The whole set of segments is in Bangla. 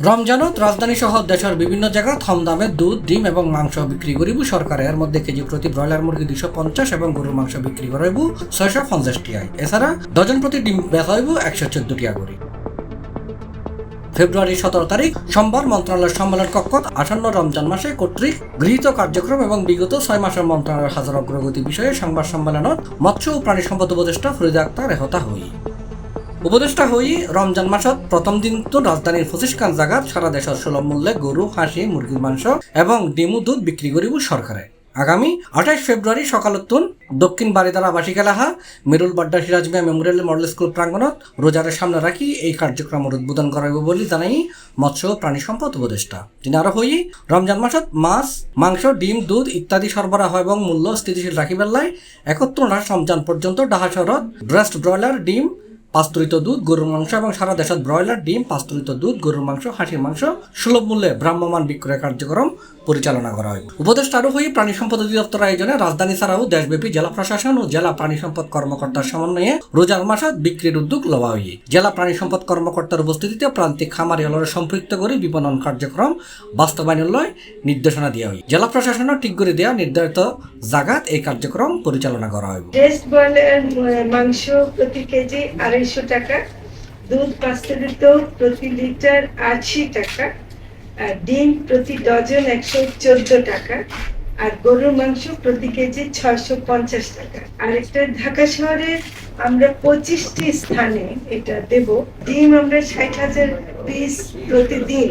রমজানত রাজধানী সহ দেশের বিভিন্ন জায়গা কম দামে দুধ, ডিম এবং মাংস বিক্রি করিব সরকার। এর মধ্যে কেজি প্রতি ব্রয়লার মুরগি 250 এবং গরুর মাংস বিক্রি করাইব 650 টাকায়। এছাড়া ডজন প্রতি ডিম বেচা হইব 114 টাকা করে। ফেব্রুয়ারি 17 তারিখ সোমবার মন্ত্রণালয়ের সম্মেলন কক্ষত আসন্ন রমজান মাসে কর্তৃক গৃহীত কার্যক্রম এবং বিগত 6 মাসের মন্ত্রণালয়ের হাজার অগ্রগতি বিষয়ে সংবাদ সম্মেলনত মৎস্য ও প্রাণী সম্পদ উপদেষ্টা ফরিদা আক্তার এহতা হই। উপদেষ্টা হই রমজান মাসত প্রথম দিন তো রাজধানীর 25 জায়গাত সারা দেশের সুলভ মূল্যে গরু, হাঁসি, মুরগির মাংস এবং ডিম দুধ বিক্রি করিব সরকারে। আগামী 28 ফেব্রুয়ারি সকালতুন দক্ষিণ বারিদার আবাসিক এলাকা মিরুল Badda Siraj Mia Memorial model school প্রাঙ্গণত রোজারের সামনে রাখি এই কার্যক্রমের উদ্বোধন করাইব বলে জানাই মৎস্য ও প্রাণী সম্পদ উপদেষ্টা। তিনি আরো হই রমজান মাসত মাছ, মাংস, ডিম, দুধ ইত্যাদি সরবরাহ এবং মূল্য স্থিতিশীল রাখিবার লাই 31 রমজান পর্যন্ত ঢাকা শহরত ব্রেস্ট ব্রয়লার, ডিম, পাস্তুরিত দুধ, গরুর মাংস এবং সারা দেশত ব্রয়লার, ডিম, পাস্তুরিত দুধ, গরুর মাংস, হাঁসির মাংস সুলভ মূল্যে ভ্রাম্যমাণ বিক্রয় কার্যক্রম পরিচালনা করা হয়। উপদেষ্টা আরো হয়ে প্রাণী সম্পদ অধিদপ্তর আয়োজনে রাজধানী ছাড়াও দেশব্যাপী জেলা প্রশাসন ও জেলা প্রাণী সম্পদ কর্মকর্তার সমন্বয়ে রোজার মাসত বিক্রির উদ্যোগ লওয়া হয়ে জেলা প্রাণী সম্পদ কর্মকর্তার উপস্থিতিতে প্রান্তিক খামারি হলরে সম্পৃক্ত করে বিপণন কার্যক্রম বাস্তবায়নের নির্দেশনা দেওয়া হয়। জেলা প্রশাসনও ঠিক করে দেওয়া নির্ধারিত জায়গাত এই কার্যক্রম পরিচালনা করা হয়। মাংস প্রতি কেজি 250 টাকা, দুধ পাস্তুরিত প্রতি লিটার 80 টাকা, ডিম প্রতি ডজন 114 টাকা, আর গরুর মাংস প্রতি কেজি 650 টাকা। আর একটা ঢাকা শহরে আমরা 25টি স্থানে এটা দেব। ডিম আমরা 60,000 পিস প্রতিদিন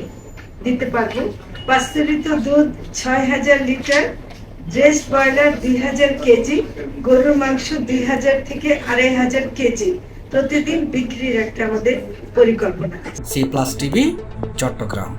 দিতে পারবো। পাস্তুরিত দুধ 6,000 লিটার, ব্রেস্ট ব্রয়লার 2,000 কেজি, গরুর মাংস 2,000 থেকে 2,500 কেজি প্রতিদিন বিক্রির একটা আমাদের পরিকল্পনা আছে। C+ TV, Chittagong.